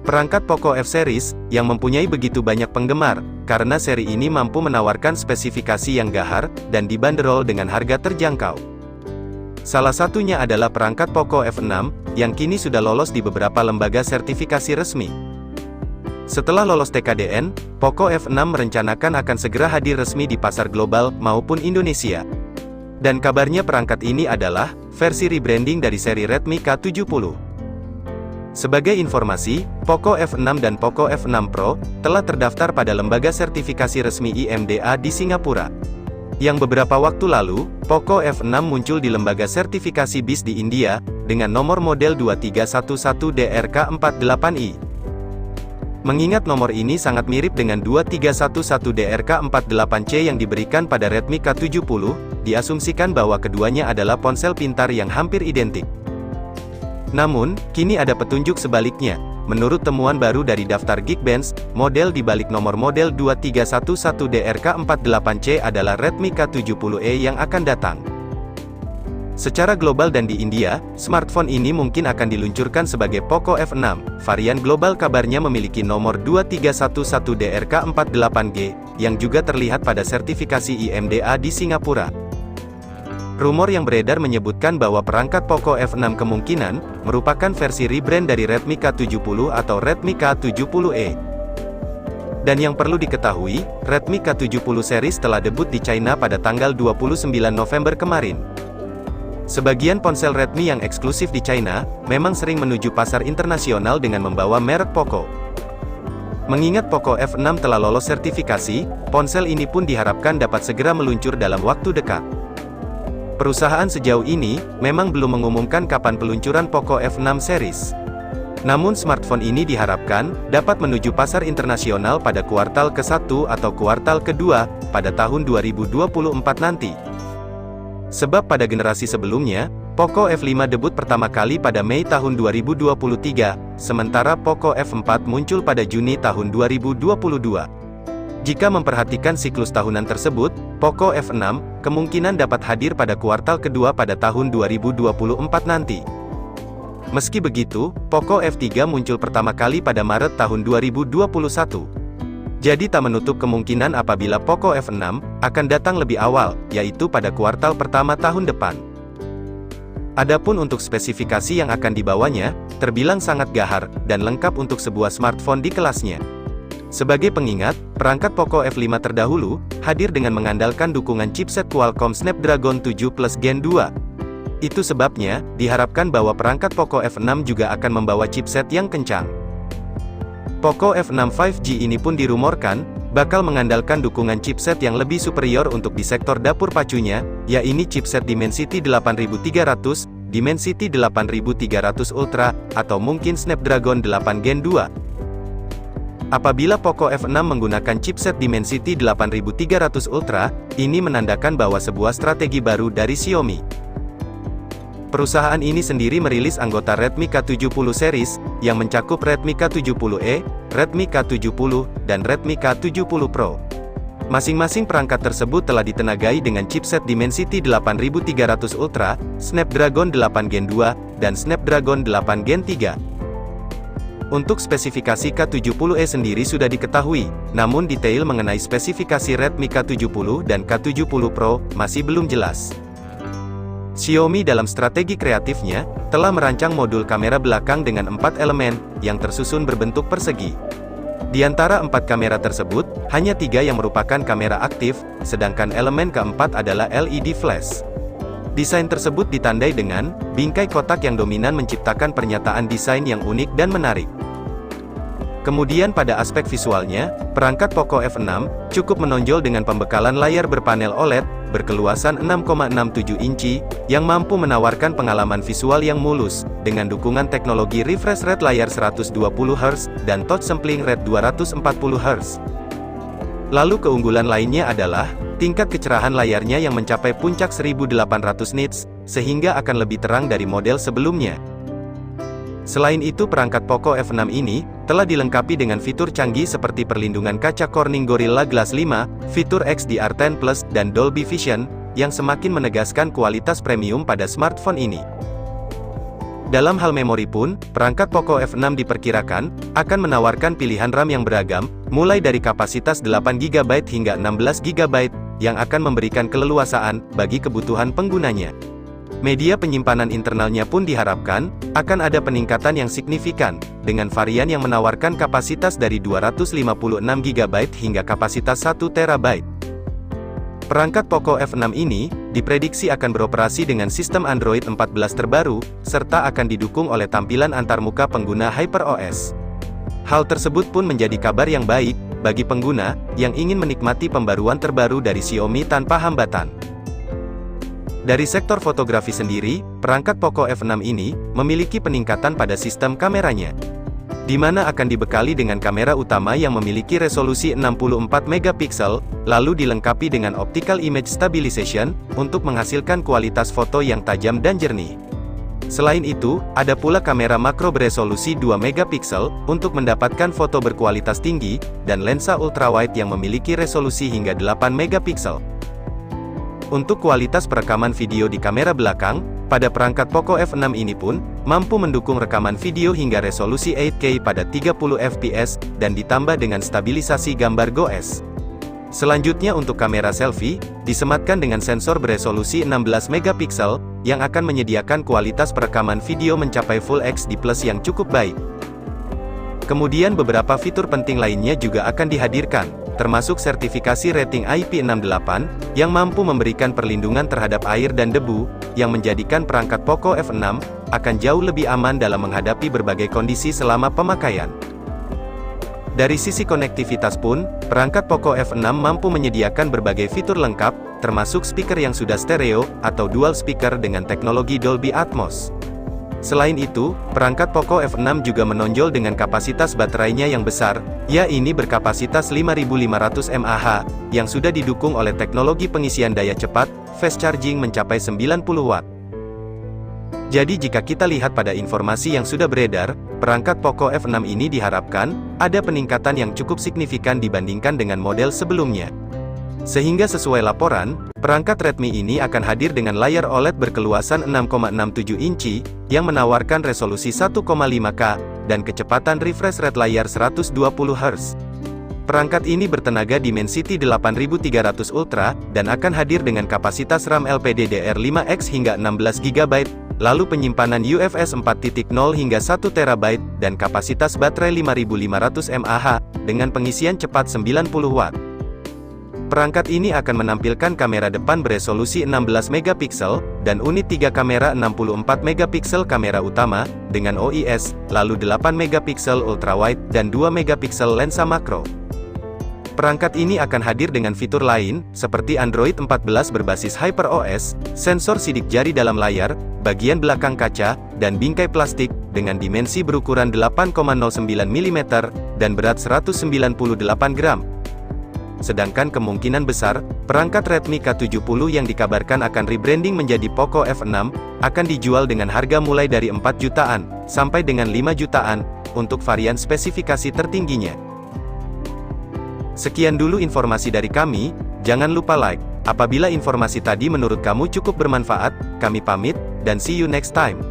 Perangkat Poco F series, yang mempunyai begitu banyak penggemar, karena seri ini mampu menawarkan spesifikasi yang gahar, dan dibanderol dengan harga terjangkau. Salah satunya adalah perangkat Poco F6, yang kini sudah lolos di beberapa lembaga sertifikasi resmi. Setelah lolos TKDN, Poco F6 merencanakan akan segera hadir resmi di pasar global, maupun Indonesia. Dan kabarnya perangkat ini adalah versi rebranding dari seri Redmi K70. Sebagai informasi, Poco F6 dan Poco F6 Pro telah terdaftar pada lembaga sertifikasi resmi IMDA di Singapura. Yang beberapa waktu lalu, Poco F6 muncul di lembaga sertifikasi BIS di India, dengan nomor model 2311DRK48i. Mengingat nomor ini sangat mirip dengan 2311DRK48C yang diberikan pada Redmi K70, diasumsikan bahwa keduanya adalah ponsel pintar yang hampir identik. Namun, kini ada petunjuk sebaliknya. Menurut temuan baru dari daftar Geekbench, model di balik nomor model 2311DRK48C adalah Redmi K70e yang akan datang. Secara global dan di India, smartphone ini mungkin akan diluncurkan sebagai Poco F6. Varian global kabarnya memiliki nomor 2311DRK48G, yang juga terlihat pada sertifikasi IMDA di Singapura. Rumor yang beredar menyebutkan bahwa perangkat Poco F6 kemungkinan merupakan versi rebrand dari Redmi K70 atau Redmi K70e. Dan yang perlu diketahui, Redmi K70 series telah debut di China pada tanggal 29 November kemarin. Sebagian ponsel Redmi yang eksklusif di China memang sering menuju pasar internasional dengan membawa merek Poco. Mengingat Poco F6 telah lolos sertifikasi, ponsel ini pun diharapkan dapat segera meluncur dalam waktu dekat. Perusahaan sejauh ini memang belum mengumumkan kapan peluncuran Poco F6 series. Namun smartphone ini diharapkan dapat menuju pasar internasional pada kuartal ke-1 atau kuartal kedua pada tahun 2024 nanti. Sebab pada generasi sebelumnya, Poco F5 debut pertama kali pada Mei tahun 2023, sementara Poco F4 muncul pada Juni tahun 2022. Jika memperhatikan siklus tahunan tersebut, Poco F6 kemungkinan dapat hadir pada kuartal kedua pada tahun 2024 nanti. Meski begitu, Poco F3 muncul pertama kali pada Maret tahun 2021. Jadi tak menutup kemungkinan apabila Poco F6 akan datang lebih awal, yaitu pada kuartal pertama tahun depan. Adapun untuk spesifikasi yang akan dibawanya, terbilang sangat gahar dan lengkap untuk sebuah smartphone di kelasnya. Sebagai pengingat, perangkat Poco F5 terdahulu hadir dengan mengandalkan dukungan chipset Qualcomm Snapdragon 7 Plus Gen 2. Itu sebabnya, diharapkan bahwa perangkat Poco F6 juga akan membawa chipset yang kencang. Poco F6 5G ini pun dirumorkan bakal mengandalkan dukungan chipset yang lebih superior untuk di sektor dapur pacunya, yaitu chipset Dimensity 8300, Dimensity 8300 Ultra, atau mungkin Snapdragon 8 Gen 2. Apabila Poco F6 menggunakan chipset Dimensity 8300 Ultra, ini menandakan bahwa sebuah strategi baru dari Xiaomi. Perusahaan ini sendiri merilis anggota Redmi K70 series, yang mencakup Redmi K70e, Redmi K70, dan Redmi K70 Pro. Masing-masing perangkat tersebut telah ditenagai dengan chipset Dimensity 8300 Ultra, Snapdragon 8 Gen 2, dan Snapdragon 8 Gen 3. Untuk spesifikasi K70e sendiri sudah diketahui, namun detail mengenai spesifikasi Redmi K70 dan K70 Pro masih belum jelas. Xiaomi dalam strategi kreatifnya, telah merancang modul kamera belakang dengan 4 elemen, yang tersusun berbentuk persegi. Di antara 4 kamera tersebut, hanya 3 yang merupakan kamera aktif, sedangkan elemen keempat adalah LED flash. Desain tersebut ditandai dengan bingkai kotak yang dominan menciptakan pernyataan desain yang unik dan menarik. Kemudian pada aspek visualnya, perangkat Poco F6 cukup menonjol dengan pembekalan layar berpanel OLED, berkeluasan 6,67 inci, yang mampu menawarkan pengalaman visual yang mulus, dengan dukungan teknologi refresh rate layar 120Hz, dan touch sampling rate 240Hz. Lalu keunggulan lainnya adalah, tingkat kecerahan layarnya yang mencapai puncak 1800 nits, sehingga akan lebih terang dari model sebelumnya. Selain itu perangkat Poco F6 ini, telah dilengkapi dengan fitur canggih seperti perlindungan kaca Corning Gorilla Glass 5, fitur XDR10 Plus, dan Dolby Vision, yang semakin menegaskan kualitas premium pada smartphone ini. Dalam hal memori pun, perangkat Poco F6 diperkirakan akan menawarkan pilihan RAM yang beragam, mulai dari kapasitas 8GB hingga 16GB, yang akan memberikan keleluasaan bagi kebutuhan penggunanya. Media penyimpanan internalnya pun diharapkan akan ada peningkatan yang signifikan, dengan varian yang menawarkan kapasitas dari 256GB hingga kapasitas 1TB. Perangkat Poco F6 ini diprediksi akan beroperasi dengan sistem Android 14 terbaru, serta akan didukung oleh tampilan antarmuka pengguna HyperOS. Hal tersebut pun menjadi kabar yang baik bagi pengguna yang ingin menikmati pembaruan terbaru dari Xiaomi tanpa hambatan. Dari sektor fotografi sendiri, perangkat Poco F6 ini memiliki peningkatan pada sistem kameranya, di mana akan dibekali dengan kamera utama yang memiliki resolusi 64MP, lalu dilengkapi dengan optical image stabilization, untuk menghasilkan kualitas foto yang tajam dan jernih. Selain itu, ada pula kamera makro beresolusi 2MP, untuk mendapatkan foto berkualitas tinggi, dan lensa ultrawide yang memiliki resolusi hingga 8MP. Untuk kualitas perekaman video di kamera belakang, pada perangkat Poco F6 ini pun mampu mendukung rekaman video hingga resolusi 8K pada 30fps, dan ditambah dengan stabilisasi gambar GOES. Selanjutnya untuk kamera selfie, disematkan dengan sensor beresolusi 16MP, yang akan menyediakan kualitas perekaman video mencapai Full HD+ yang cukup baik. Kemudian beberapa fitur penting lainnya juga akan dihadirkan, termasuk sertifikasi rating IP68, yang mampu memberikan perlindungan terhadap air dan debu, yang menjadikan perangkat Poco F6 akan jauh lebih aman dalam menghadapi berbagai kondisi selama pemakaian. Dari sisi konektivitas pun, perangkat Poco F6 mampu menyediakan berbagai fitur lengkap, termasuk speaker yang sudah stereo, atau dual speaker dengan teknologi Dolby Atmos. Selain itu, perangkat Poco F6 juga menonjol dengan kapasitas baterainya yang besar, yaitu berkapasitas 5500 mAh, yang sudah didukung oleh teknologi pengisian daya cepat, fast charging mencapai 90 Watt. Jadi jika kita lihat pada informasi yang sudah beredar, perangkat Poco F6 ini diharapkan ada peningkatan yang cukup signifikan dibandingkan dengan model sebelumnya. Sehingga sesuai laporan, perangkat Redmi ini akan hadir dengan layar OLED berkeluasan 6,67 inci, yang menawarkan resolusi 1,5K, dan kecepatan refresh rate layar 120Hz. Perangkat ini bertenaga Dimensity 8300 Ultra, dan akan hadir dengan kapasitas RAM LPDDR5X hingga 16GB, lalu penyimpanan UFS 4.0 hingga 1TB, dan kapasitas baterai 5500 mAh, dengan pengisian cepat 90 Watt. Perangkat ini akan menampilkan kamera depan beresolusi 16MP, dan unit 3 kamera 64MP kamera utama, dengan OIS, lalu 8MP ultrawide, dan 2MP lensa makro. Perangkat ini akan hadir dengan fitur lain, seperti Android 14 berbasis HyperOS, sensor sidik jari dalam layar, bagian belakang kaca, dan bingkai plastik, dengan dimensi berukuran 8,09mm, dan berat 198 gram. Sedangkan kemungkinan besar, perangkat Redmi K70 yang dikabarkan akan rebranding menjadi Poco F6, akan dijual dengan harga mulai dari 4 jutaan, sampai dengan 5 jutaan, untuk varian spesifikasi tertingginya. Sekian dulu informasi dari kami, jangan lupa like. Apabila informasi tadi menurut kamu cukup bermanfaat, kami pamit, dan see you next time.